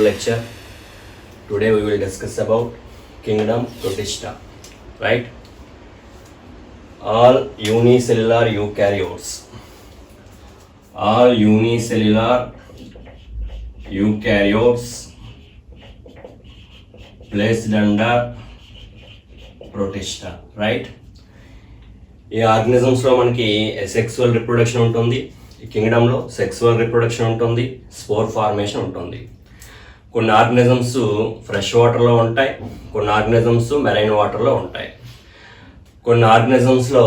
lecture. Today we will discuss about kingdom Protista, right? All unicellular eukaryotes. All unicellular eukaryotes placed under Protista, right? ఈ ఆర్గనిజమ్స్లో మనకి sexual reproduction ఉంటుంది, ఈ కింగ్డమ్లో sexual reproduction ఉంటుంది, spore formation ఉంటుంది. కొన్ని organisms fresh వాటర్లో ఉంటాయి, కొన్ని ఆర్గనిజమ్స్ మెరైన్ వాటర్లో ఉంటాయి. కొన్ని ఆర్గనిజమ్స్లో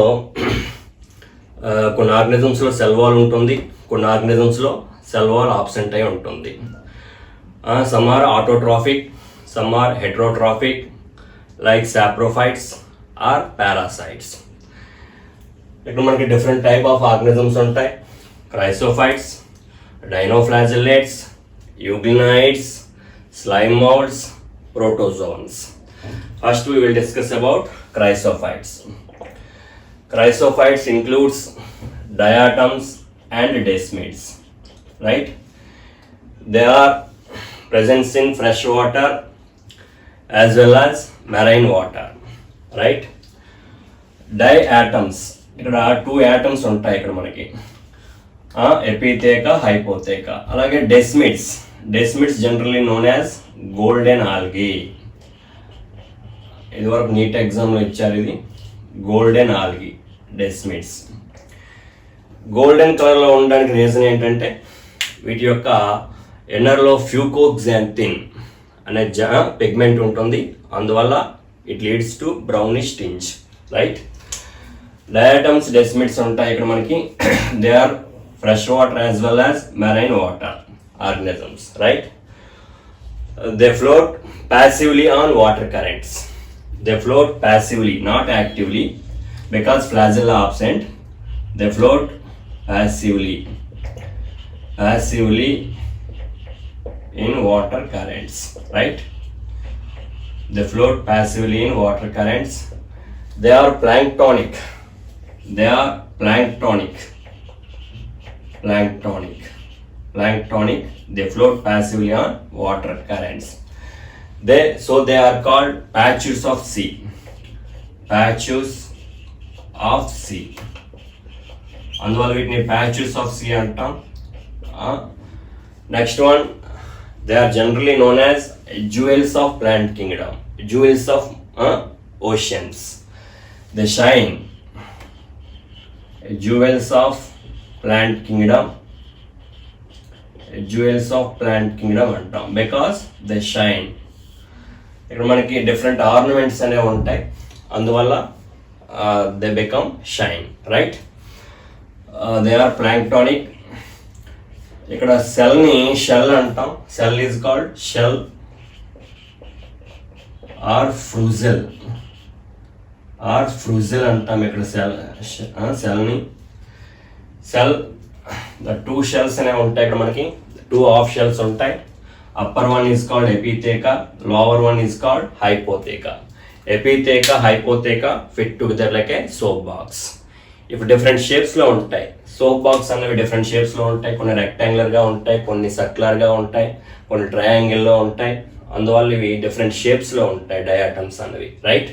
సెల్ వాల్ ఉంటుంది, కొన్ని ఆర్గనిజమ్స్లో సెల్ వాల్ ఆబ్సెంట్ అయి ఉంటుంది. Some are autotrophic, some are heterotrophic like saprophytes or parasites. ఇక్కడ మనకి డిఫరెంట్ టైప్ ఆఫ్ ఆర్గనిజమ్స్ ఉంటాయి. Chrysophytes, dinoflagellates, euglenoids, slime moulds, protozoans. First we will discuss about chrysophytes. Chrysophytes includes diatoms and desmids, right? They are present in fresh water as well as marine water, right? Diatoms, ఇక్కడ 2 atoms ఉంటాయి ఇక్కడ మనకి, epitheca, hypotheca. అలాగే desmids generally known as golden algae. ఇది వరకు neat ఎగ్జామ్లో ఇచ్చారు, ఇది గోల్డెన్ ఆల్గి డెస్మిడ్స్. గోల్డెన్ కలర్లో ఉండడానికి రీజన్ ఏంటంటే వీటి యొక్క ఎన్నర్లో ఫ్యూకోక్సాంథిన్ అనే పిగ్మెంట్ ఉంటుంది, అందువల్ల it leads to brownish tinge, right? Diatoms, desmids ఉంటాయి ఇక్కడ మనకి. They are fresh water as well as marine water organisms, right? They float passively on water currents. They float passively, not actively, because flagella absent. They float passively in water currents, right? They float passively in water currents. They are planktonic. They float passively on water currents. They are called patches of sea. అందువల్ల వీటిని patches of sea అంటాం. Next one, they are generally known as jewels of plant kingdom, jewels of oceans. They shine. Jewels of plant kingdom అంటాం because they shine. ఇక్కడ మనకి different ornaments అనేవి ఉంటాయి, అందువల్ల they become shine, right? They are planktonic. ఇక్కడ సెల్ని shell అంటాం. Cell is called shell or frustule అంటాం ఇక్కడ సెల్ని. ద 2 షెల్స్ అనేవి ఉంటాయి ఇక్కడ మనకి. 2 హాఫ్ షెల్స్ ఉంటాయి. Upper one is called epitheca, lower one is called hypotheca. Epitheca, hypotheca fit together like a soap box. If different shapes లో ఉంటాయి, soap box అనేవి different shapes లో ఉంటాయి. కొన్ని rectangular గా ఉంటాయి, కొన్ని circular గా ఉంటాయి, కొన్ని triangle లో ఉంటాయి. అందువల్ల ఇవి different shapes లో ఉంటాయి diatoms అనేవి, right?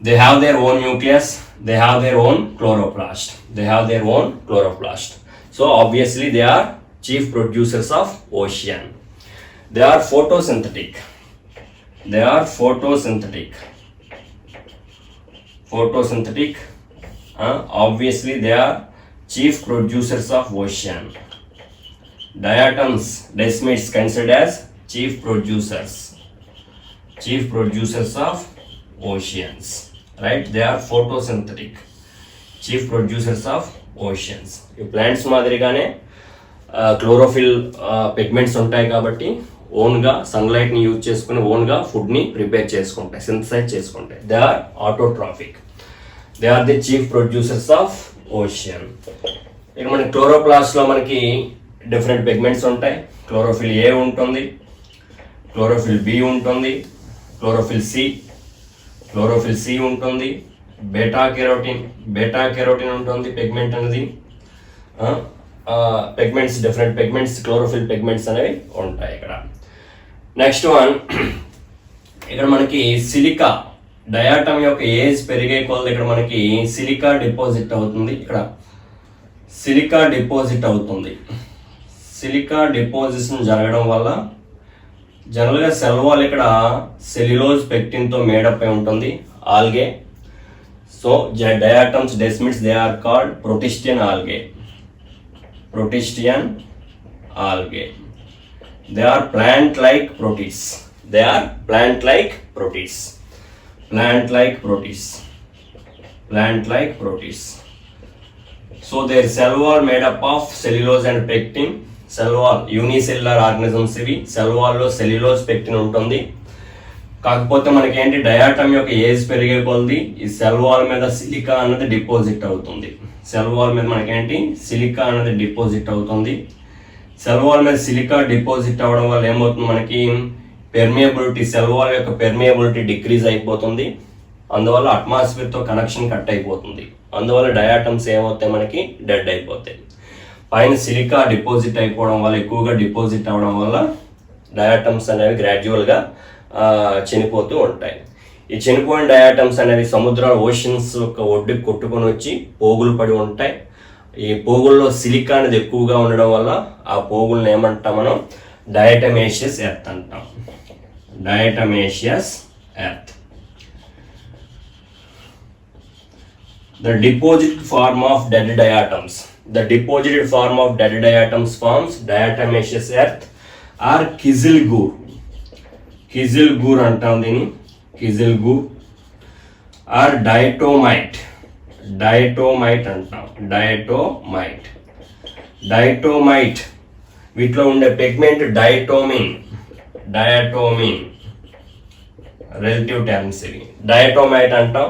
They have their own nucleus, they have their own chloroplast. So obviously they are chief producers of ocean. They are photosynthetic. Obviously they are chief producers of ocean. Diatoms, desmids considered as chief producers of oceans, right? They are photosynthetic, chief producers of oceans. ఈ plants మాదిరిగానే chlorophyll pigments ఉంటాయి కాబట్టి ఓన్గా సన్లైట్ని use చేసుకుని ఓన్గా ఫుడ్ని prepare చేసుకుంటాయి, synthesize చేసుకుంటాయి. They are autotrophic. They are the chief producers of ocean. ఇక మన క్లోరోప్లాస్ట్లో మనకి డిఫరెంట్ పిగ్మెంట్స్ ఉంటాయి. క్లోరోఫిల్ ఏ ఉంటుంది, క్లోరోఫిల్ బి ఉంటుంది, క్లోరోఫిల్ సి ఉంటుంది, బీటా కెరోటిన్ ఉంటుంది పిగ్మెంట్ అనేది. Pigments, different pigments, chlorophyll pigments అనేవి ఉంటాయి ఇక్కడ. నెక్స్ట్ వన్, ఇక్కడ మనకి సిలికా డయాటమ్ యొక్క ఏజ్ పెరిగే కొలది ఇక్కడ మనకి సిలికా డిపాజిట్ అవుతుంది. ఇక్కడ సిలికా డిపాజిట్ అవుతుంది. సిలికా డిపాజిషన్ జరగడం వల్ల జనరల్గా సెల్ వాల్ ఇక్కడ సెల్యులోజ్ పెక్టిన్తో మేడప్ అయి ఉంటుంది, algae. So diatoms desmids they are called protistan algae. Protistan algae. They are plant-like protists. They are plant-like protists. Plant-like protists. Plant-like protists. So their cell wall made up of cellulose and pectin. Cell wall unicellular organisms ఇవి. Cell wall లో cellulose pectin ఉంటుంది. కాకపోతే మనకి ఏంటి diatom యొక్క age పెరిగే కొలది ఈ సెల్ వాల్ మీద సిలికా అన్నది డిపాజిట్ అవుతుంది. సెల్ వాల్ మీద మనకేంటి సిలికా అన్నది డిపాజిట్ అవుతుంది. సెల్ వాల్ మీద సిలికా డిపాజిట్ అవ్వడం వల్ల ఏమవుతుంది మనకి పెర్మియబిలిటీ, సెల్ వాల్ యొక్క పెర్మియబిలిటీ డిక్రీజ్ అయిపోతుంది. అందువల్ల అట్మాస్ఫియర్తో కనెక్షన్ కట్ అయిపోతుంది. అందువల్ల డయాటమ్స్ ఏమవుతాయి మనకి డెడ్ అయిపోతాయి. పైన సిలికా డిపాజిట్ అయిపోవడం వల్ల, ఎక్కువగా డిపాజిట్ అవ్వడం వల్ల డయాటమ్స్ అనేవి గ్రాడ్యువల్గా చనిపోతూ ఉంటాయి. ఈ చనిపోయిన డయాటమ్స్ అనేవి సముద్రాల ఓషన్స్ యొక్క ఒడ్డుకి కొట్టుకొని వచ్చి పోగులు పడి ఉంటాయి. ఈ పోగుల్లో సిలికా అనేది ఎక్కువగా ఉండడం వల్ల ఆ పోగులను ఏమంటాం మనం డయాటమేషియస్ ఎర్త్ అంటాం. డయాటమేషియస్ earth. The deposited form of dead diatoms. The deposited form of dead diatoms forms diatomaceous earth or kizilgur. Kizilgur అంటాం దీన్ని, kizilgur or diatomite. డైటోమైట్ అంటాం. డైటోమైట్. డైటోమైట్ వీటిలో ఉండే పిగ్మెంట్ డైటోమిన్. డయాటోమిన్ రిలేటివ్ టర్మ్స్ ఇవి. డైటోమైట్ అంటాం.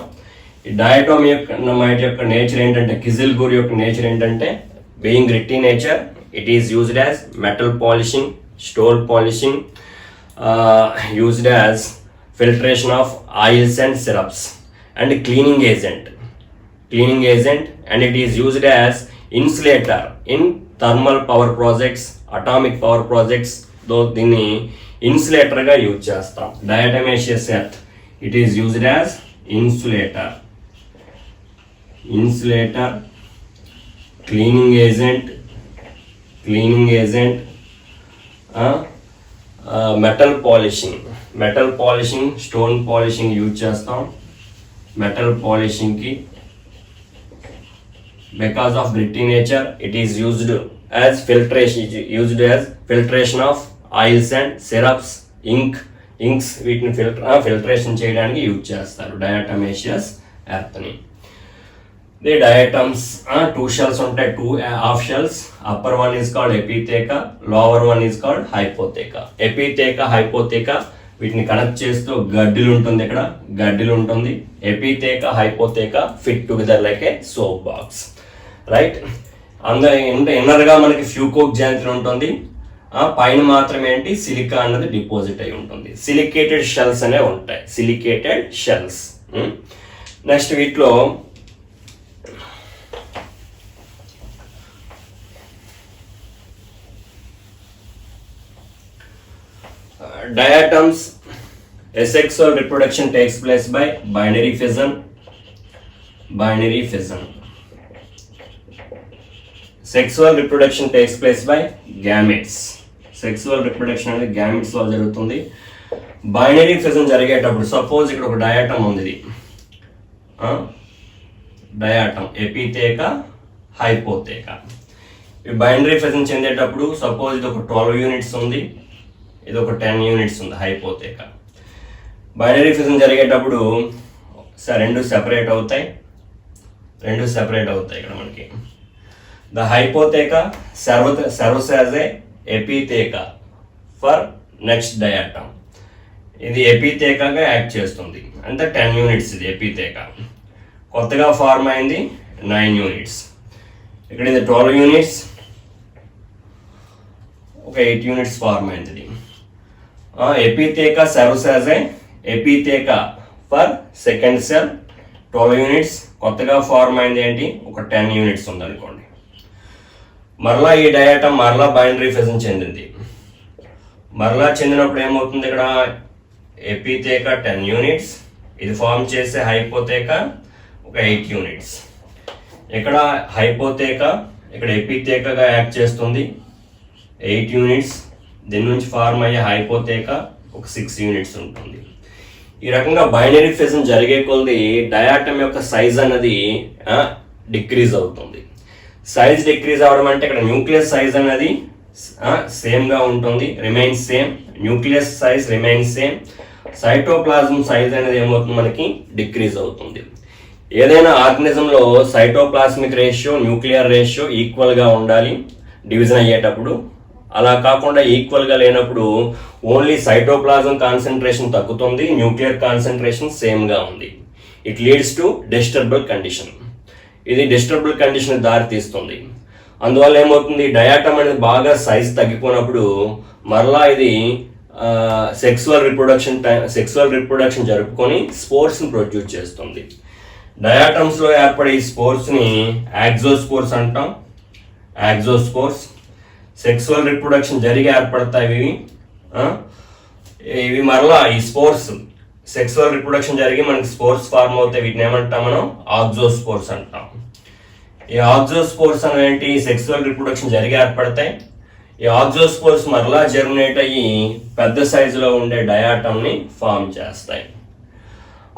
ఈ డయాటోమైట్ యొక్క నేచర్ ఏంటంటే, కిజిల్గూర్ యొక్క నేచర్ ఏంటంటే being gritty nature, it is used as metal polishing, stone polishing, used as filtration of oils and syrups and cleaning agent. Cleaning agent, and it is used as insulator in thermal power projects, atomic power projects. దో దీన్ని ఇన్సులేటర్గా use చేస్తాం. Diatomaceous earth it is used as insulator. Insulator, cleaning agent, metal polishing. Metal polishing, stone polishing use చేస్తాం. Metal పాలిషింగ్కి because of gritty nature it is used as filtration of oils and syrups, inks వీటిని filtration చేయడానికి use చేస్తారు diatomaceous earth ని. The diatoms two shells ఉంటాయి, two half shells. Upper one is called epitheca, lower one is called hypotheca. Epitheca, hypotheca వీటిని connect చేస్తూ గడ్డిలు ఉంటుంది. ఇక్కడ గడ్డిలు ఉంటుంది. Epitheca, hypotheca fit together like a soap box, right. ఇన్నర్గా మనకి ఫ్యూకోక్ జాంతిల్ ఉంటుంది. పైన మాత్రమే ఏంటి సిలికా అన్నది డిపాజిట్ అయి ఉంటుంది. సిలికేటెడ్ షెల్స్ అనేవి ఉంటాయి. సిలికేటెడ్ షెల్స్. నెక్స్ట్ వీటిలో diatoms, asexual reproduction takes place by binary fission. Sexual reproduction takes place by gametes. Sexual reproduction అనేది gametes లో జరుగుతుంది. బైనరీ ఫిజన్ జరిగేటప్పుడు సపోజ్ ఇక్కడ ఒక డయాటమ్ ఉంది. ఇది డయాటమ్ ఎపిథేకా, హైపోథేకా. ఈ బైనరీ ఫిజన్ చెందేటప్పుడు సపోజ్ ఇది ఒక 12 యూనిట్స్ ఉంది, ఇది ఒక 10 యూనిట్స్ ఉంది హైపోథేకా. బైనరీ ఫిజన్ జరిగేటప్పుడు రెండు సెపరేట్ అవుతాయి. ఇక్కడ మనకి the hypotheca serves as a epitheca for next diatom. ఇది ఎపిథేకాగా యాక్ట్ చేస్తుంది. అంటే 10 యూనిట్స్ ఇది ఎపిథేకా. కొత్తగా ఫార్మ్ అయింది 9 యూనిట్స్. ఇక్కడ ఇది 12 యూనిట్స్, ఒక 8 యూనిట్స్ ఫార్మ్ అయింది. ఇది epitheca serves as a epitheca for second cell. 12 units. కొత్తగా ఫార్మ్ అయింది ఏంటి, ఒక 10 యూనిట్స్ ఉంది అనుకోండి. మరలా ఈ డయాటమ్ మరలా బైనరీ ఫిజన్ చెందింది. మరలా చెందినప్పుడు ఏమవుతుంది, ఇక్కడ ఎపిథేక 10 యూనిట్స్, ఇది ఫామ్ చేసే హైపోథేక ఒక 8 యూనిట్స్. ఇక్కడ హైపోథేక ఇక్కడ ఎపిథేకగా యాక్ట్ చేస్తుంది 8 యూనిట్స్, దీని నుంచి ఫార్మ్ అయ్యే హైపోథేక ఒక 6 యూనిట్స్ ఉంటుంది. ఈ రకంగా బైనరీ ఫిజన్ జరిగే కొలది డయాటమ్ యొక్క సైజ్ అన్నది డిక్రీజ్ అవుతుంది. సైజ్ డిక్రీజ్ అవడం అంటే ఇక్కడ న్యూక్లియస్ సైజ్ అనేది సేమ్గా ఉంటుంది, remains same, nucleus size remains same, cytoplasm size అనేది ఏమవుతుంది మనకి డిక్రీజ్ అవుతుంది. ఏదైనా ఆర్గనిజంలో సైటోప్లాస్మిక్ రేషియో న్యూక్లియర్ రేషియో ఈక్వల్గా ఉండాలి డివిజన్ అయ్యేటప్పుడు. అలా కాకుండా ఈక్వల్గా లేనప్పుడు ఓన్లీ సైటోప్లాజం కాన్సన్ట్రేషన్ తగ్గుతుంది, న్యూక్లియర్ కాన్సన్ట్రేషన్ సేమ్గా ఉంది. It leads to disturbed condition. ఇది డిస్టర్బుల్ కండిషన్ దారి తీస్తుంది. అందువల్ల ఏమవుతుంది, డయాటమ్ అనేది బాగా సైజ్ తగ్గిపోయినప్పుడు మరలా ఇది సెక్సువల్ రిప్రొడక్షన్ జరుపుకొని స్పోర్స్ని ప్రొడ్యూస్ చేస్తుంది. డయాటమ్స్లో ఏర్పడే ఈ స్పోర్స్ని యాక్సోస్పోర్స్ అంటాం. యాక్సోస్పోర్స్ సెక్సువల్ రిప్రొడక్షన్ జరిగి ఏర్పడతాయి. ఇవి మరలా ఈ స్పోర్స్ సెక్సువల్ రిప్రొడక్షన్ జరిగి మనకి స్పోర్స్ ఫార్మ్ అవుతాయి. వీటిని ఏమంటాం మనం, ఆక్సోస్పోర్స్ అంటాం. ఈ ఆక్సోస్పోర్స్ అనేవి సెక్సువల్ రిప్రొడక్షన్ జరిగి ఏర్పడతాయి. ఈ ఆక్సోస్పోర్స్ మరలా జర్మినేట్ అయ్యి పెద్ద సైజులో ఉండే డయాటమ్ని ఫామ్ చేస్తాయి.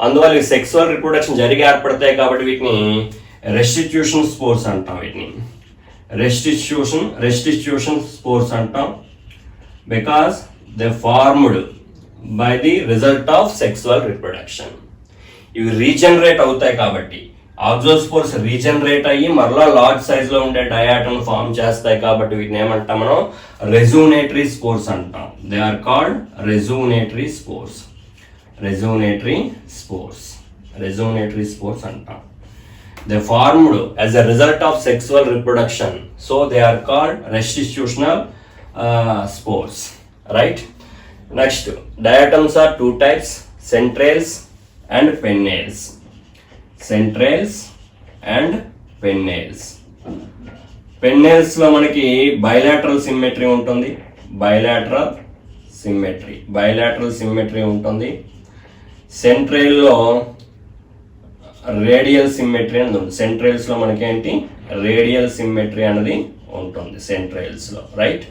అందువల్ల ఈ సెక్సువల్ రిప్రొడక్షన్ జరిగి ఏర్పడతాయి కాబట్టి వీటిని రెస్టిట్యూషన్ స్పోర్స్ అంటాం. వీటిని రెస్టిట్యూషన్ స్పోర్స్ అంటాం. Because they formed by the result of sexual reproduction. ఇవి రీజనరేట్ అవుతాయి కాబట్టి, ఆక్సోస్పోర్స్ రీజనరేట్ అయ్యి మరలా లార్జ్ సైజ్ లో ఉండే డయాటమ్ ఫామ్ చేస్తాయి కాబట్టి వీటిని ఏమంటాం మనం, రెజూనేటరీ స్పోర్స్ అంటాం. They are called rejuvenatory spores. Rejuvenatory spores అంటాం. They formed as a result of sexual reproduction, so they are called restitutional spores, right? Next, diatoms are two types, centrales and pennails. Centrales and pennails. Pennails లో మనకి bilateral symmetry ఉంటుంది. bilateral symmetry ఉంటుంది. centrale లో radial symmetry అనేది ఉంది. Centrals లో మనకేంటి radial symmetry అనేది ఉంటుంది సెంట్రల్స్ లో, రైట్?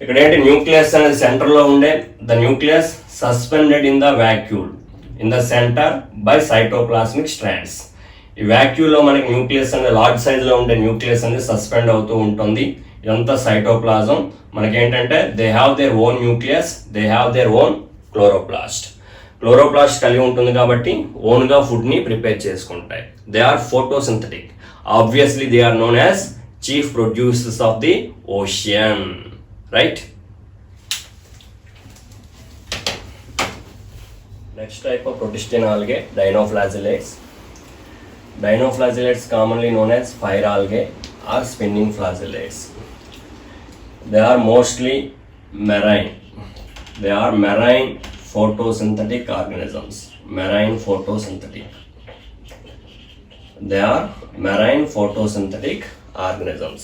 ఇక్కడ ఏంటి, న్యూక్లియస్ అనేది సెంటర్ లో ఉండే, the nucleus suspended in the vacuole in the centre by cytoplasmic strands. ఈ వాక్యూల్ లో మనకి న్యూక్లియస్ అనేది లార్జ్ సైజ్ లో ఉండే న్యూక్లియస్ అనేది సస్పెండ్ అవుతూ ఉంటుంది. ఇదంతా సైటోప్లాజం. మనకేంటంటే they have their own nucleus, they have their own chloroplast కలిగి ఉంటుంది కాబట్టి ఓన్గా ఫుడ్ని ప్రిపేర్ చేసుకుంటాయి. They are photosynthetic. Obviously they are known as chief producers of the ocean, right? Next type of protistine algae, dinoflagellates. Dinoflagellates commonly known as fire algae or spinning flagellates. They are mostly marine. They are marine photosynthetic organisms. They are marine photosynthetic organisms.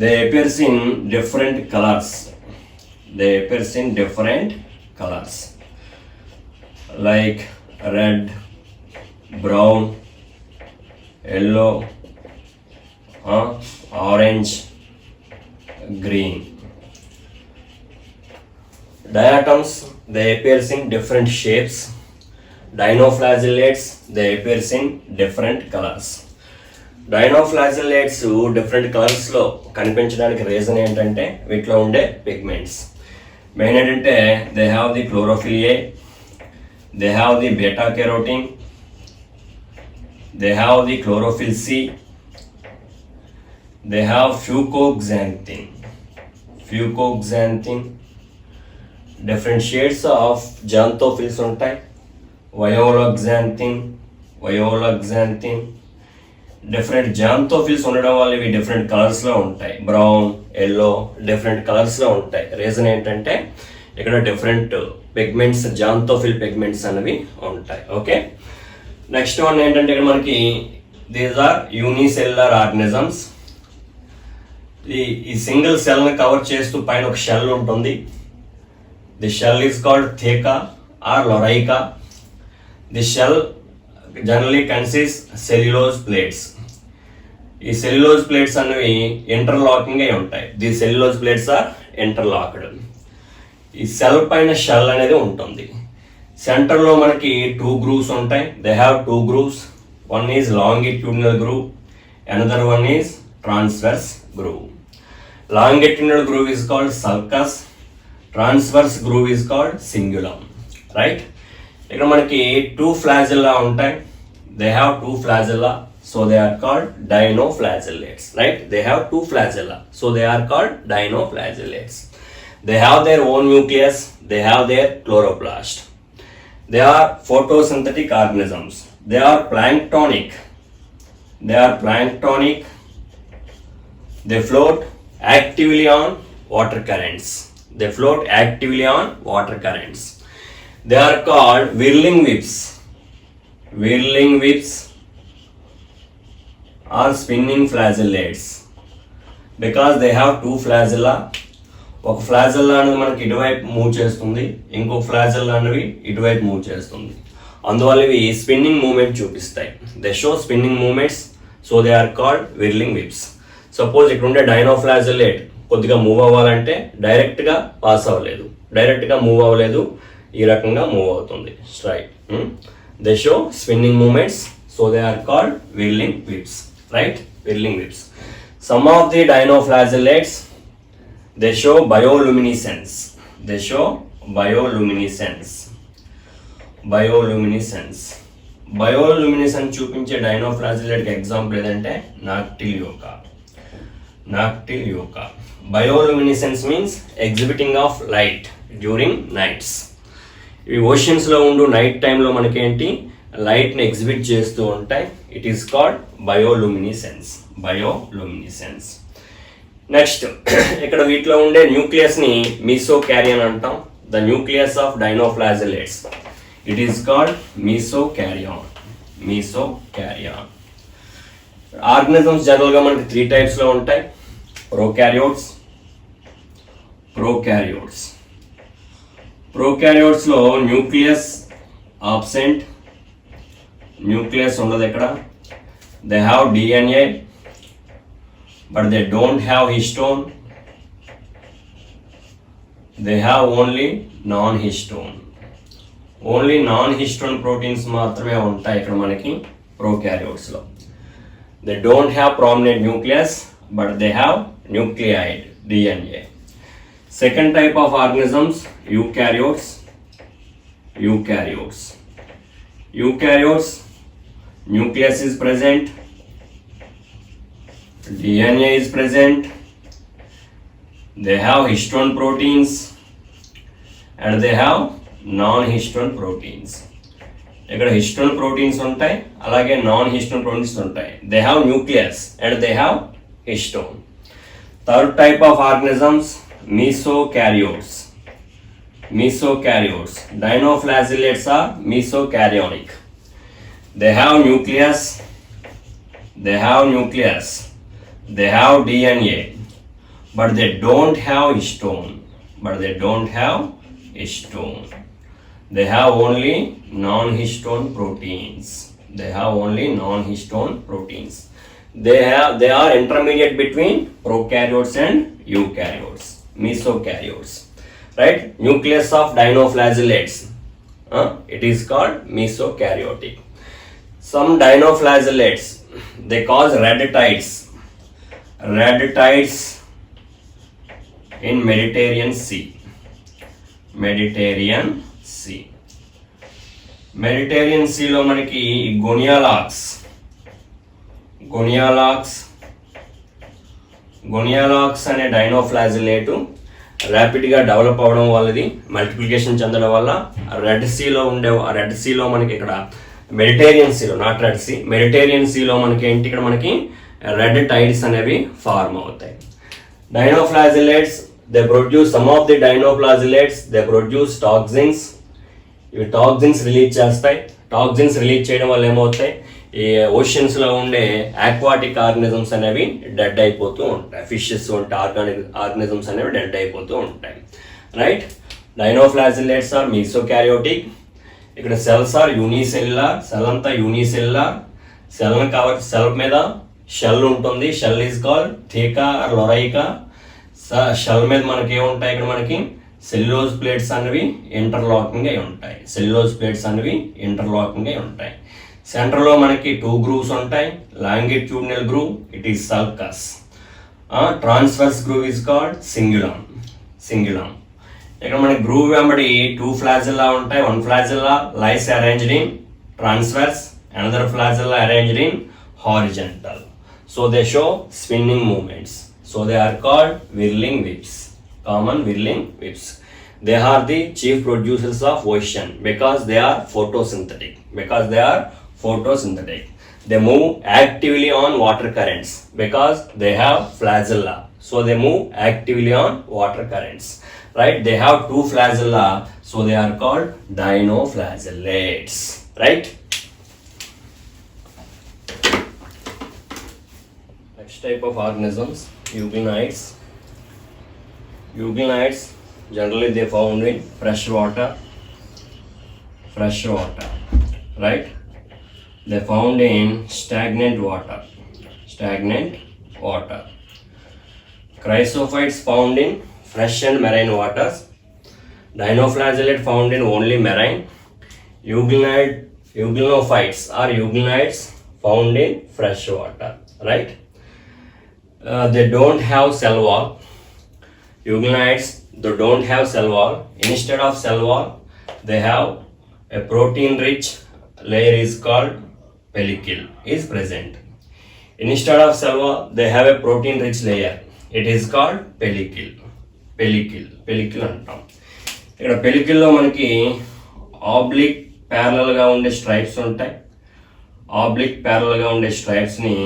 They appear in different colors. Like red, brown, yellow, orange, green. Diatoms, they appear in different shapes. Dinoflagellates, they appear in different colors. Dinoflagellates different colors లో కనిపించడానికి reason ఏంటంటే వీటిలో ఉండే pigments. Main ఏంటంటే they have the chlorophyll a, they have the beta carotene, they have the chlorophyll c, they have fucoxanthin. Different shades of xanthophylls ఉంటాయి. Violaxanthin, different xanthophylls ఉండడం వల్ల ఇవి డిఫరెంట్ కలర్స్లో ఉంటాయి. బ్రౌన్, ఎల్లో, డిఫరెంట్ కలర్స్లో ఉంటాయి. Reason ఏంటంటే ఇక్కడ డిఫరెంట్ పిగ్మెంట్స్, జాంతోఫిల్ పిగ్మెంట్స్ అనేవి ఉంటాయి. ఓకే, నెక్స్ట్ వన్ ఏంటంటే ఇక్కడ మనకి దీస్ ఆర్ యూనిసెల్యులర్ ఆర్గనిజమ్స్. ఈ సింగిల్ సెల్ని కవర్ చేస్తూ పైన ఒక షెల్ ఉంటుంది. The shell is called theca or lorica. The shell generally consist cellulose plates. ఈ సెల్యులోజ్ ప్లేట్స్ అనేవి ఇంటర్లాకింగ్ అయి ఉంటాయి. The cellulose plates are interlocked. ఈ సెల్ పైన షెల్ అనేది ఉంటుంది. సెంటర్లో మనకి 2 grooves ఉంటాయి. They have 2 grooves. One is longitudinal groove, another one is transverse groove. Longitudinal groove is called sulcus, transverse groove is called cingulum. Right, ఇక్కడ మనకి 2 flagella ఉంటాయి. They have 2 flagella, so they are called dinoflagellates. Right, they have 2 flagella, so they are called dinoflagellates. They have their own nucleus, they have their chloroplast. They are photosynthetic organisms. They are planktonic. They float actively on water currents. They are called whirling whips or spinning flagellates because they have 2 flagella. ఒక flagella అనేది మనకి ఇటువైపు move చేస్తుంది, ఇంకొక flagella అనేవి ఇటువైపు move చేస్తుంది. అందువల్ల ఇవి స్పిన్నింగ్ మూవ్మెంట్ చూపిస్తాయి. They show spinning movements, so they are called whirling whips. Suppose ఇక్కడ ఉండే డైనోఫ్లాజెల్లేట్ కొద్దిగా మూవ్ అవ్వాలంటే డైరెక్ట్గా పాస్ అవ్వలేదు, డైరెక్ట్గా మూవ్ అవ్వలేదు, ఈ రకంగా మూవ్ అవుతుంది straight. They show spinning movements, so they are called whirling whips. Right, whirling whips. Some of the dinoflagellates they show bioluminescence. Bioluminescence చూపించే డైనోఫ్లాజెల్లేట్ కి ఎగ్జాంపుల్ ఏదంటే Noctiluca. Bioluminescence means exhibiting of light during nights. ఇవి oceans లో ఉండు night టైంలో మనకేంటి light ని exhibit చేస్తూ ఉంటాయి. It is called bioluminescence. Next, ఇక్కడ వీటిలో ఉండే న్యూక్లియస్ ని మీసోకారియన్ అంటాం. The nucleus of dinoflagellates, it is called mesokaryon. Organisms general గా మనకి 3 types లో ఉంటాయి. ప్రోకారియోట్స్ లో న్యూక్లియస్ ఆబ్సెంట్, న్యూక్లియస్ ఉండదు ఇక్కడ. They have DNA but they don't have histone. They have only non-histone. Only non-histone proteins మాత్రమే ఉంటాయి ఇక్కడ మనకి prokaryotes లో. They don't have prominent nucleus, but they have nucleide, DNA. Second type of organisms, eukaryotes. Nucleus is present, DNA is present, they have histone proteins and they have non-histone proteins. ఇక్కడ histone proteins ఉంటాయి, అలాగే non histone proteins ఉంటాయి. They have nucleus and they have histone. Third type of organisms, mesokaryotes. Dinoflagellates are mesokaryonic. They have nucleus, they have DNA, but they don't have histone. They have only non-histone proteins. They are intermediate between prokaryotes and eukaryotes, mesokaryotes. Right? Nucleus of dinoflagellates, it is called mesokaryotic. Some dinoflagellates, they cause radiatides in Mediterranean Sea. Mediterranean Sea లో మనకి గొనియాలాక్స్ అనే డైనోఫ్లాజెల్లేట్ ర్యాపిడ్గా develop అవ్వడం వల్లది multiplication చెందడం వల్ల red సీలో మనకి ఇక్కడ Mediterranean సీలో మనకి ఏంటి ఇక్కడ మనకి రెడ్ టైడ్స్ అనేవి ఫార్మ్ అవుతాయి. డైనోఫ్లాజెల్లేట్స్, they produce some of the dinoflagellates, they produce toxins. ఇవి టాక్సిన్స్ రిలీజ్ చేస్తాయి. టాక్సిన్స్ రిలీజ్ చేయడం వల్ల ఏమవుతాయి, ఈ ఓషన్స్లో ఉండే ఆక్వాటిక్ ఆర్గనిజమ్స్ అనేవి డెడ్ అయిపోతూ ఉంటాయి. ఫిషెస్ వంటి ఆర్గనిజమ్స్ అనేవి డెడ్ అయిపోతూ ఉంటాయి. రైట్. Dinoflagellates are mesokaryotic. ఇక్కడ సెల్స్ ఆర్ యూనిసెల్యులార్. సెల్ అంతా యూనిసెల్యులార్. సెల్ మీద షెల్ ఉంటుంది. Shell is called theca or lorica. Shell మీద మనకి ఏముంటాయి, ఇక్కడ మనకి సెల్యులోజ్ ప్లేట్స్ అనేవి ఇంటర్లాకింగ్ అయి ఉంటాయి. సెల్యులోజ్ ప్లేట్స్ అనేవి ఇంటర్లాకింగ్ అయి ఉంటాయి. సెంటర్లో మనకి 2 గ్రూవ్స్ ఉంటాయి. Longitudinal groove, it is sulcus. Transverse groove is called cingulum. ఇక్కడ మనకి గ్రూవ్ వెంబడి 2 ఫ్లాజెల్లా ఉంటాయి. 1 flagella lies arranged in transverse, another flagella arranged in horizontal. So they show spinning movements. So they are called whirling whips, common whirling whips. They are the chief producers of ocean because they are photosynthetic. They move actively on water currents because they have flagella. So they move actively on water currents. Right? They have 2 flagella. So they are called dinoflagellates. Right? Next type of organisms, euglenids. Euglenids generally they found in fresh water, right? They found in stagnant water. Chrysophytes found in fresh and marine waters. Dinoflagellate found in only marine. Euglenophytes or euglenids found in fresh water, right? They don't have cell wall. Euglenids, they don't have cell wall. Instead of cell wall, they have a protein-rich layer is called pellicle is present. Instead of cell wall, they have a protein-rich layer. It is called pellicle అంటాం. ఇక్కడ పెలికిల్లో మనకి oblique ప్యారలల్గా ఉండే stripes ఉంటాయి. Oblique ప్యారలల్గా ఉండే స్ట్రైప్స్ని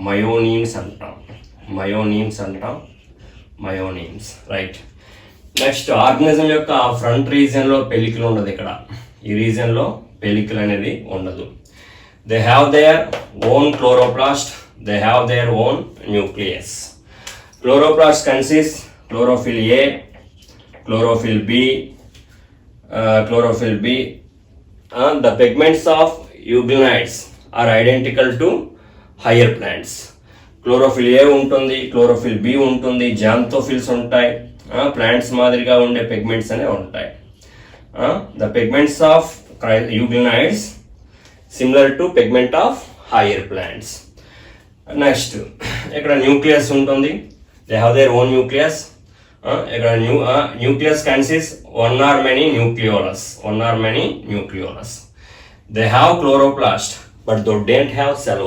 మయోనీమ్స్ అంటాం. Right. Next, organism యొక్క ఫ్రంట్ రీజియన్లో పెలికిల్ ఉండదు. ఇక్కడ ఈ రీజియన్లో పెలికిల్ అనేది ఉండదు. They have their own chloroplast, they have their own nucleus. Chloroplast consist chlorophyll A, chlorophyll B. The pigments of euglenids are identical to higher plants. Chlorophyll A ఉంటుంది, chlorophyll B ఉంటుంది, xanthophylls ఉంటాయి, plants మాదిరిగా ఉండే pigments అనేవి ఉంటాయి. The pigments of euglenids similar to pigment of higher plants. Next, ఇక్కడ nucleus ఉంటుంది. They have their own nucleus. Nucleus consists one or many nucleolus. They have chloroplast, but they don't have cell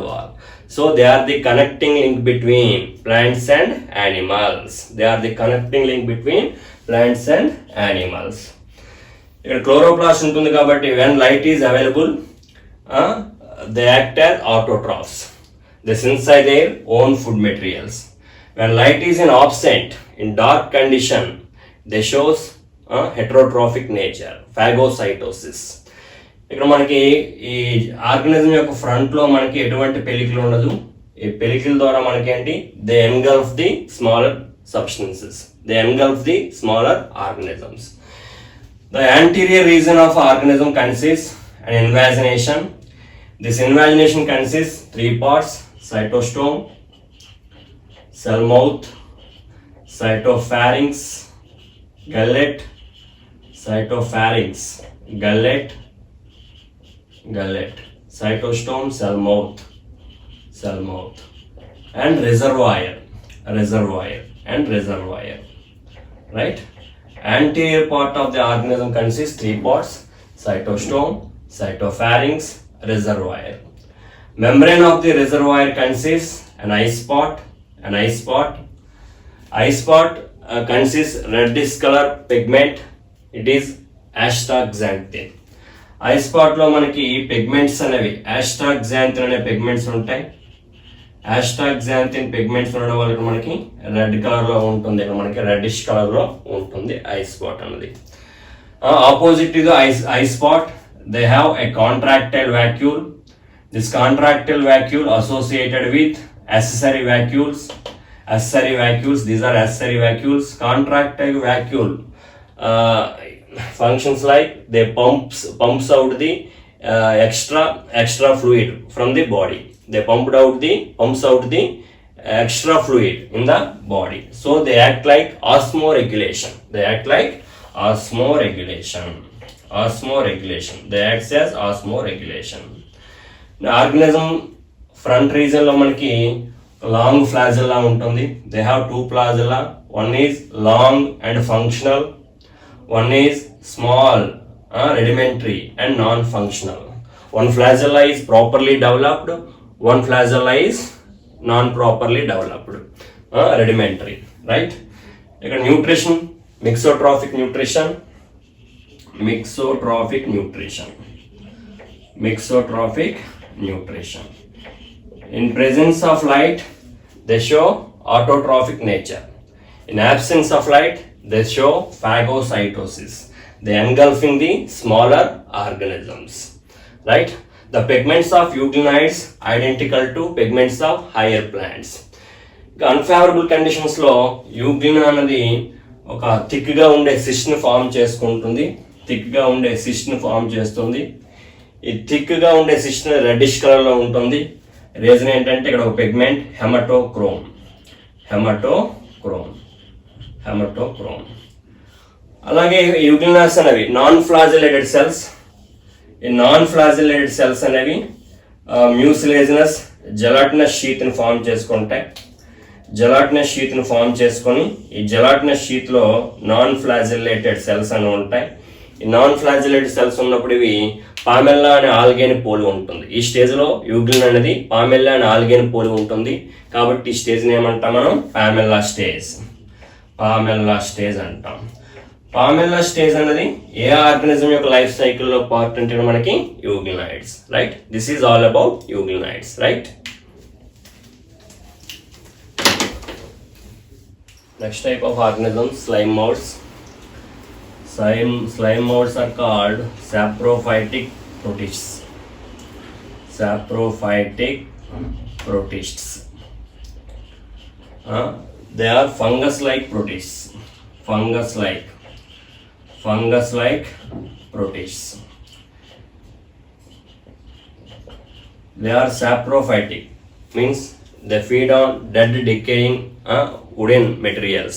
wall. So they are the connecting link between plants and animals. Here chloroplast ఉంటుంది కాబట్టి when light is available, they act as autotrophs. They synthesize their own food materials. When light is absent in dark condition, they shows heterotrophic nature, phagocytosis. ఇక్కడ మనకి ఈ organism యొక్క front లో మనకి ఎటువంటి పెలికిల్ ఉండదు. ఈ పెలికిల్ ద్వారా మనకి ఏంటి, they engulf the smaller substances, they engulf the smaller organisms. The anterior region of organism consists an invagination. This invagination consists 3 parts: cytostome, cell mouth, cytopharynx, gullet, cytostome, cell mouth, and reservoir, right? Anterior part of the organism consists 3 parts: cytostome, cytopharynx, reservoir. Membrane of the reservoir consists an eye spot. Consists reddish color pigment. It is astaxanthin. Eye spot లో మనకి pigments అనేవి astaxanthin అనే pigments ఉంటాయి. astaxanthin pigments ఉండడం వల్ల మనకి red colour లో ఉంటుంది. ఇక్కడ మనకి రెడ్డిష్ కలర్ లో ఉంటుంది ఐ స్పాట్ అనేది. ఆపోజిట్ ఇది I spot they have a contractile vacuole. This contractile vacuole associated with accessory vacuoles. These are accessory vacuoles. Contractile vacuole functions like they pumps out the extra fluid from the body. They pumps out the extra fluid in the body. So they act like osmoregulation. They act as osmoregulation. The organism front region లో మనకి long flagella ఉంటుంది. They have two flagella. One is long and functional, one is small rudimentary and non-functional. One flagella is properly developed, one flagella is non-properly developed, rudimentary, right? Like nutrition, mixotrophic nutrition. In presence of light, they show autotrophic nature. In absence of light, they show phagocytosis. They engulfing the smaller organisms, right? The pigments of euglenids identical to pigments of higher plants. Unfavorable conditions లో యూగ్లిన్ అనేది ఒక thick గా ఉండే cyst ని form చేస్తుంది. ఈ thick గా ఉండే సిస్ట్ రెడ్డిష్ కలర్ లో ఉంటుంది. రీజన్ ఏంటంటే ఇక్కడ ఒక పిగ్మెంట్ హెమటోక్రోమ్. అలాగే యూగ్లినాస్ అనేవి నాన్ ఫ్లాజెలేటెడ్ సెల్స్ అనేవి మ్యూసిలేజినస్ జెలాటినస్ షీత్ ని ఫామ్ చేసుకుంటాయి. ఈ జెలాటినస్ షీత్ లో నాన్ ఫ్లాజెలేటెడ్ సెల్స్ అని ఉంటాయి. ఈ నాన్ ఫ్లాజెలేటెడ్ సెల్స్ ఉన్నప్పుడు ఇవి పామెల్లా అనే ఆల్గేని పోలి ఉంటుంది. ఈ స్టేజ్ లో యూగ్లిన్ అనేది పామెల్లా అనే ఆల్గేని పోలి ఉంటుంది. కాబట్టి ఈ స్టేజ్ ని ఏమంటాం మనం? పామెల్లా స్టేజ్ అంటాం. పామెల్లా స్టేజ్ అనేది ఏ ఆర్గానిజం యొక్క లైఫ్ సైకిల్లో పార్ట్ అంటే మనకి యూగ్లినైడ్స్, right? This is all about యూగ్లినైడ్స్, right? Next type of organisms, slime molds. Slime molds are called saprophytic protists. They are fungus-like protists. They are saprophytic, means they feed on dead decaying wooden materials.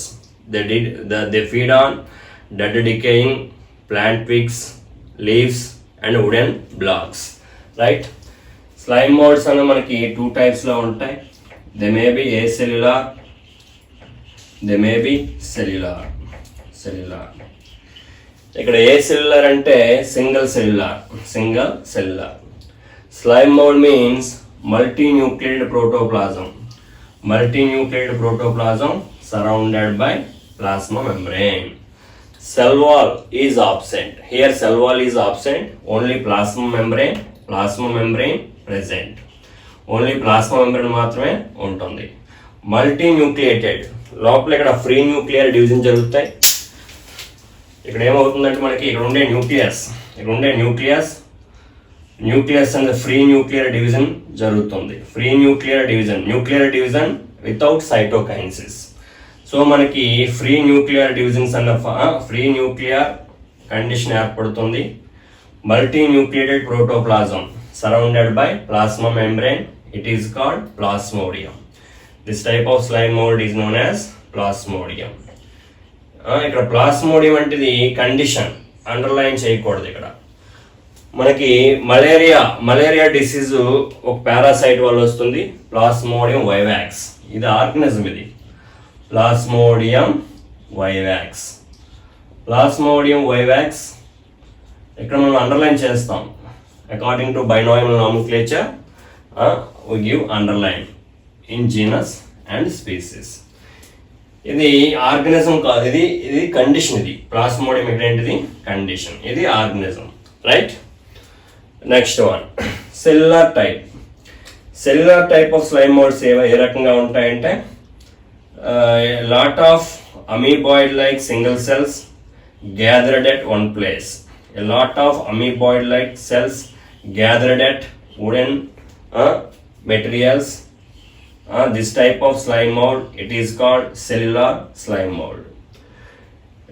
They feed on dead decaying plant twigs, leaves and wooden blocks, right? Slime molds అనే మనకి two types లో ఉంటాయి. They may be acellular, they may be cellular. ఇక్కడ acellular అంటే single cellular. Slime mold means multinucleated protoplasm surrounded by plasma membrane. Cell wall is absent. Here cell wall is absent. Only plasma membrane present. Only plasma membrane మాత్రమే ఉంటుంది. మల్టీన్యూక్లియేటెడ్ లోపల ఇక్కడ free nuclear division జరుగుతాయి. ఇక్కడ ఏమవుతుందంటే మనకి ఇక్కడ ఉండే nucleus and free nuclear division జరుగుతుంది. Nuclear division without cytokinesis. So మనకి ఫ్రీ న్యూక్లియర్ కండిషన్ ఏర్పడుతుంది. Multinucleated protoplasm surrounded by plasma membrane. It is called plasmodium. This type of slime mold is known as plasmodium. ఇక్కడ plasmodium అంటే condition underline చేయకూడదు. ఇక్కడ మనకి malaria disease ఒక parasite వల్ల వస్తుంది. Plasmodium vivax. ఇది ఆర్గనిజం. ఇది ప్లాస్మోడియం వైవాక్స్. ఇక్కడ మనం అండర్లైన్ చేస్తాం. According to binomial nomenclature we give underline in genus and species. ఇది ఆర్గనిజం కాదు, ఇది కండిషన్. ఇది ప్లాస్మోడియం ఏంటిది? కండిషన్. ఇది organism, right? Next one cellular type of slime molds ఏ రకంగా ఉంటాయంటే lot of amoeboid like single cells gathered at one place. a lot of amoeboid-like cells gathered at wooden materials. This type of slime mold, it is called cellular slime mold.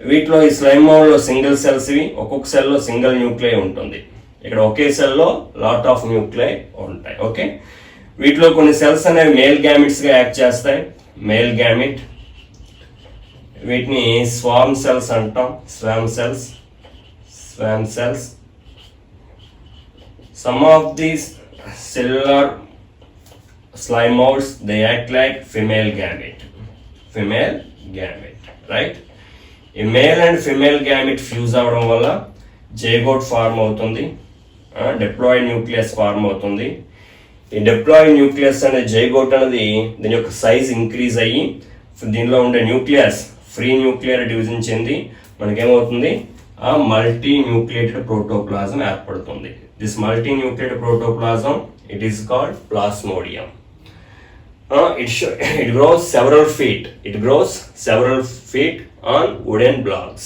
వీటిలో ఈ slime మోల్డ్లో single cells ఇవి, ఒక్కొక్క సెల్లో single nuclei ఉంటుంది. ఇక్కడ ఒకే సెల్లో lot of nuclei ఉంటాయి. Okay, వీటిలో కొన్ని సెల్స్ అనేవి మేల్ గ్యామిట్స్గా యాక్ట్ చేస్తాయి. మేల్ గ్యామిట్, వీటిని స్వామ్ సెల్స్ అంటాం. Swarm cells. Some of these cellular slime molds, they act like female gamete, right? ఈ male and female gamete fuse అవడం వల్ల జైగోట్ ఫార్మ్ అవుతుంది, డిప్లాయిడ్ న్యూక్లియస్ ఫార్మ్ అవుతుంది. ఈ డిప్లాయిడ్ న్యూక్లియస్ అనే జైగోట్ అనేది దీని యొక్క సైజ్ ఇంక్రీజ్ అయ్యి దీనిలో ఉండే న్యూక్లియస్ ఫ్రీ న్యూక్లియర్ డివిజన్ చెంది మనకేమవుతుంది, ఆ మల్టీ న్యూక్లియేటెడ్ ప్రోటోప్లాజం ఏర్పడుతుంది. This multi nucleated protoplasm, it is called plasmodium. It grows several feet on wooden blocks.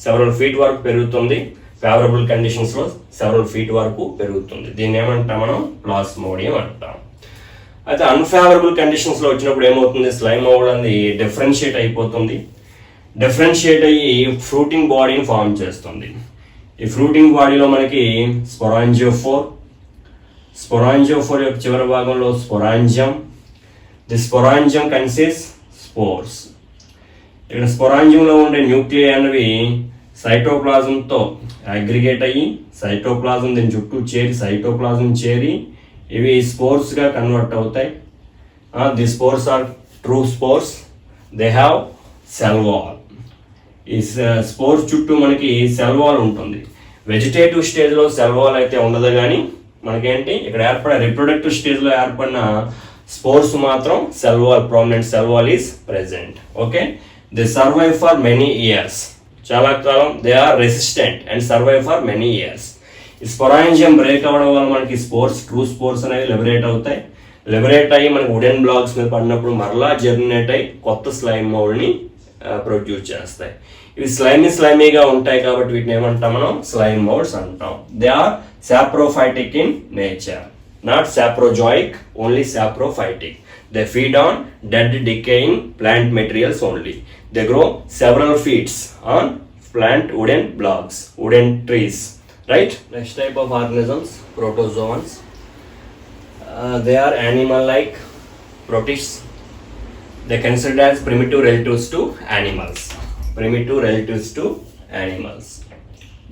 Several feet వరకు పెరుగుతుంది. ఫేవరబుల్ కండిషన్స్ లో several feet వరకు పెరుగుతుంది. దీన్ని ఏమంటాం మనం, ప్లాస్మోడియం అంటాం. అయితే అన్ఫేవరబుల్ కండిషన్స్ లో వచ్చినప్పుడు ఏమవుతుంది, స్లైమ్ మోల్డ్ అనేది డిఫరెన్షియేట్ అయిపోతుంది. డిఫరెన్షియేట్ అయ్యి ఫ్రూటింగ్ బాడీని ఫామ్ చేస్తుంది. ఈ ఫ్రూటింగ్ బాడీలో మనకి స్పొరాంజియోఫోర్ యొక్క చివరి భాగంలో sporangium. The sporangium consist spores. ఇక్కడ స్పొరాంజియంలో ఉండే న్యూక్లియై అనేవి సైటోప్లాజంతో అగ్రిగేట్ అయ్యి సైటోప్లాజం దీని చుట్టూ చేరి సైటోప్లాజం చేరి ఇవి స్పోర్స్గా కన్వర్ట్ అవుతాయి. The spores are true spores. They have cell wall. ఈ స్పోర్స్ చుట్టూ మనకి సెల్ వాల్ ఉంటుంది. వెజిటేటివ్ స్టేజ్లో సెల్ వాల్ అయితే ఉండదు, కానీ మనకేంటి ఇక్కడ ఏర్పడే రిప్రొడక్టివ్ స్టేజ్లో ఏర్పడిన స్పోర్స్ మాత్రం cell wall, prominent cell wall is present. Okay, they survive for many years. చాలా కాలం they are resistant and survive for many years. ఈ స్పొరాంజియం బ్రేక్ అవ్వడం వల్ల మనకి స్పోర్స్, ట్రూ స్పోర్స్ అనేవి లిబరేట్ అవుతాయి. లిబరేట్ అయ్యి మనకి వుడెన్ బ్లాక్స్ మీద పడినప్పుడు మరలా జర్మినేట్ అయ్యి కొత్త స్లైమ్ మోల్డ్ని ప్రొడ్యూస్ చేస్తాయి. ఇవి స్లైమీగా ఉంటాయి కాబట్టి వీటిని ఏమంటాం మనం, స్లైమ్ మోల్డ్స్ అంటాం. They are saprophytic in nature, not saprozoic, only saprophytic. They feed on dead decaying plant materials only. They grow several feet on plant wooden blocks, wooden trees, right? Next type of organisms, protozoans. They are animal-like protists. They considered as primitive relatives to animals.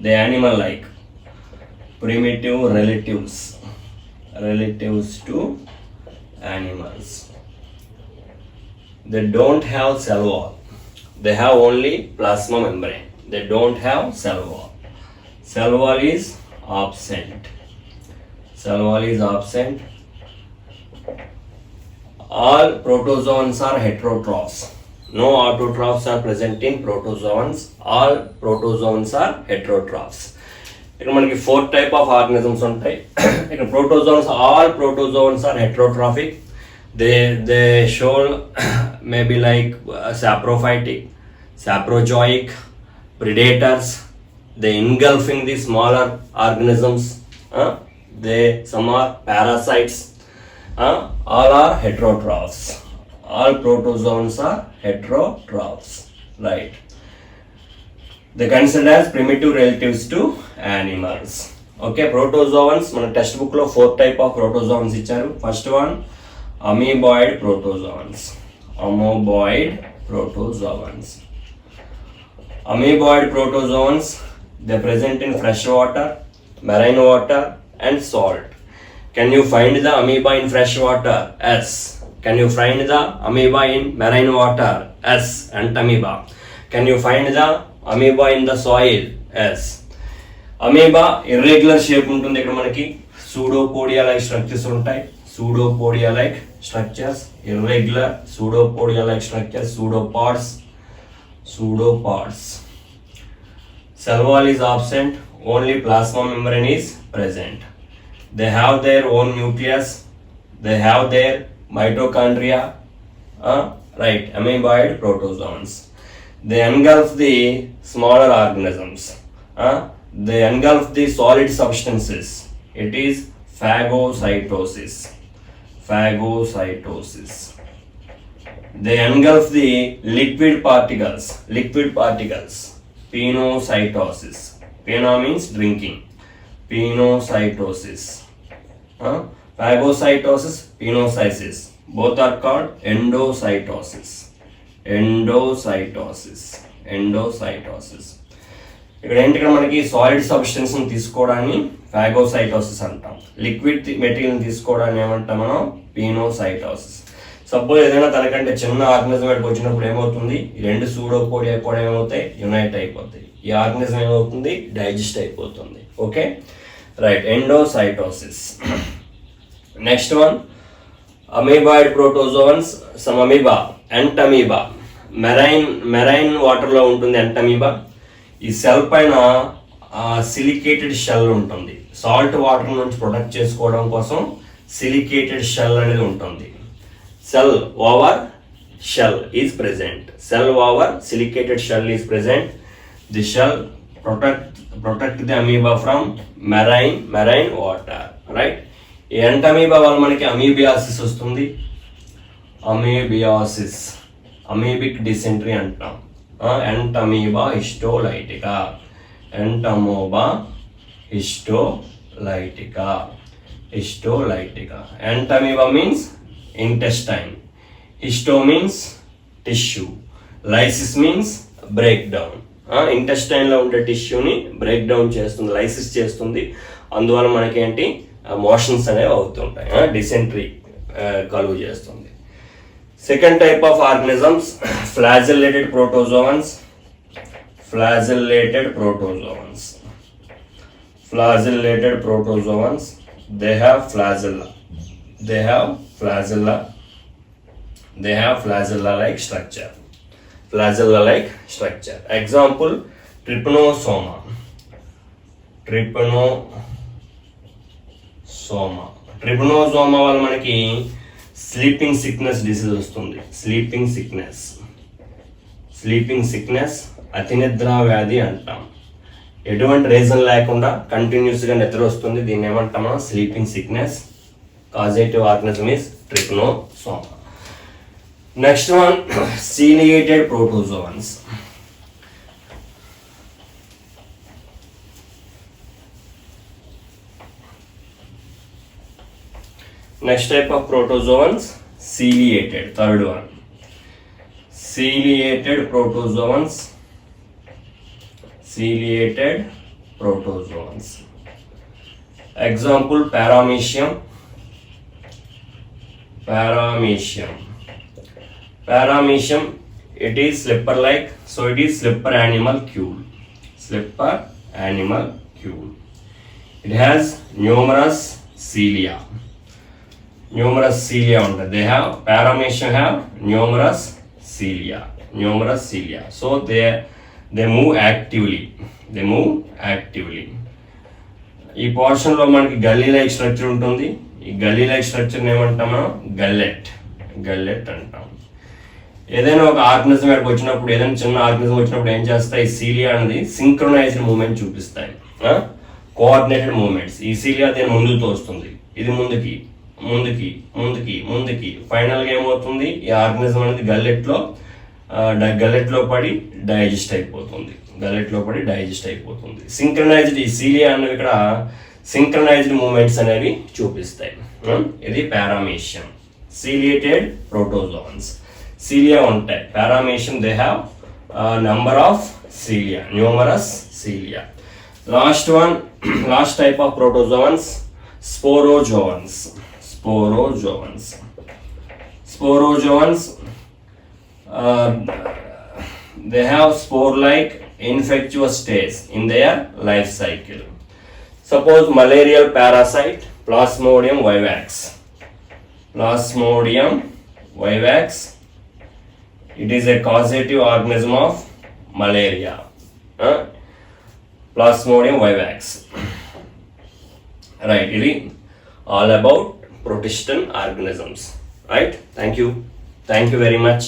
They animal-like, primitive relatives to animals. They don't have cell wall. They have only plasma membrane. They don't have cell wall. Cell wall is absent. All protozoans are heterotrophs. No autotrophs are present in protozoans. All protozoans are heterotrophs. ఇక్కడ మనకి 4 type of organisms ఉంటాయి. ఇక్కడ protozoans, all protozoans are heterotrophic. They show maybe like saprophytic, saprozoic, predators. They engulfing the smaller organisms. Some are parasites. All are heterotrophs. All protozoans are heterotrophs, right? They considered as primitive relatives to animals. Okay, protozoans, మన text book లో 4 type of protozoans ఇచ్చారు. First one amoeboid protozoans. Amoeboid protozoans, they present in fresh water, marine water and salt. Can you find the amoeba in fresh water? Yes. Can you find the amoeba in marine water? Yes, Entamoeba. Can you find the amoeba in the soil? Yes. Amoeba irregular shape ఉంటుంది. ఇక్కడ మనకి pseudopodia like structures ఉంటాయి. Pseudopodia like structures, irregular pseudopodia like structures, pseudopods. Cell wall is absent, only plasma membrane is present. They have their own nucleus, they have their mitochondria, right? Amoeboid protozoans. They engulf the smaller organisms. they engulf the solid substances. It is phagocytosis. Phagocytosis. They engulf the liquid particles. Liquid particles. Penocytosis. Peno means drinking. Penocytosis. Phagocytosis, penocytosis. Both are called endocytosis. Endocytosis. Endocytosis. ఇక్కడ ఏంటి మనకి solid substance తీసుకోవడాన్ని phagocytosis అంటాం. Liquid material తీసుకోవడాన్ని ఏమంటాం మనం పీనోసైటోసిస్. Suppose ఏదైనా తనకంటే చిన్న ఆర్గనిజం వాడికి వచ్చినప్పుడు ఏమవుతుంది, ఈ రెండు సూడోపోడియా కూడా ఏమవుతాయి, యునైట్ అయిపోతాయి. ఈ ఆర్గనిజం ఏమవుతుంది, డైజెస్ట్ అయిపోతుంది. Okay right, endocytosis. Next one amoeboid protozoans. Some amoeba, Entamoeba, marine వాటర్లో ఉంటుంది ఎంటమీబా. ఈ సెల్ పైన సిలికేటెడ్ షెల్ ఉంటుంది. సాల్ట్ వాటర్ నుంచి ప్రొటెక్ట్ చేసుకోవడం కోసం సిలికేటెడ్ షెల్ అనేది ఉంటుంది. Cell over shell is present. Cell over silicated shell is present. The shell protect the amoeba from marine water. Right, ఈ ఎంటమీబా వల్ల మనకి అమీబియాసిస్ వస్తుంది. అమీబియాసిస్, అమీబిక్ డిసెంట్రీ అంటాం. Entamoeba histolytica. Entamoeba histolytica. Histolytica. Entamoeba means intestine. Histo means tissue. Lysis means breakdown. Intestine లో ఉండే టిష్యూని break down చేస్తుంది, lysis చేస్తుంది. అందువల్ల మనకేంటి మోషన్స్ అనేవి అవుతుంటాయి, డిసెంట్రీ కలుగు చేస్తుంది. Second type of organisms flagellated protozoans. Flagellated protozoans. Flagellated protozoans, they have flagella. They have flagella-like structure. Flagella-like structure. Example, trypanosoma. Trypanosoma వల్ల మనకి స్లీపింగ్ సిక్నెస్ డిసీజ్ వస్తుంది. స్లీపింగ్ సిక్నెస్ అతినిద్ర వ్యాధి అంటాం. ఎటువంటి రీజన్ లేకుండా కంటిన్యూస్గా నిద్ర వస్తుంది. దీన్ని ఏమంటాం మనం sleeping sickness. Causative organism is trypanosoma. Next one, ciliated protozoans. Next type of protozoans, ciliated. Third one, ciliated protozoans. Example, Paramecium. Paramecium, it is slipper-like, so it is slipper animalcule. It has numerous cilia. Under they have Paramecium have numerous cilia. So they move actively. ఈ portion లో మనకి గల్లీ like structure ఉంటుంది. ఈ గల్లీ like structure ఏమంటాం మనం గల్లెట్ అంటాం. ఏదైనా ఒక ఆర్గనిజం ఎక్కడికి వచ్చినప్పుడు, ఏదైనా చిన్న ఆర్గనిజం వచ్చినప్పుడు ఏం చేస్తాయి, సీలియా అనేది సింక్రొనైజ్డ్ మూవ్మెంట్ చూపిస్తాయి, కోఆర్డినేటెడ్ మూవ్మెంట్స్. ఈ సీలియా దీని ముందుకు తోస్తుంది, ఇది ముందుకి ఫైనల్ గా ఏమవుతుంది, ఈ ఆర్గనిజం అనేది గల్లెట్లో పడి డైజెస్ట్ అయిపోతుంది. సింక్రనైజ్డ్, ఈ సీలియా అనేవి ఇక్కడ సింక్రనైజ్డ్ మూవ్మెంట్స్ అనేవి చూపిస్తాయి. ఇది పారామీషియం. ciliated protozoans. Cilia ఉంటాయి. Paramecium they have number of cilia, numerous cilia. Last one, last type of protozoans, sporozoans. They have spore-like infectious stage in their life cycle. Suppose malarial parasite, Plasmodium vivax. It is a causative organism of malaria. Plasmodium vivax. Right, it is all about protestant organisms. Right? Thank you very much.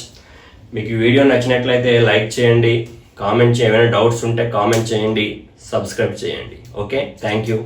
మీకు ఈ video నచ్చినట్లయితే like చేయండి, comment చేయండి, ఏమైనా doubts ఉంటే comment చేయండి, subscribe చేయండి. Okay, thank you.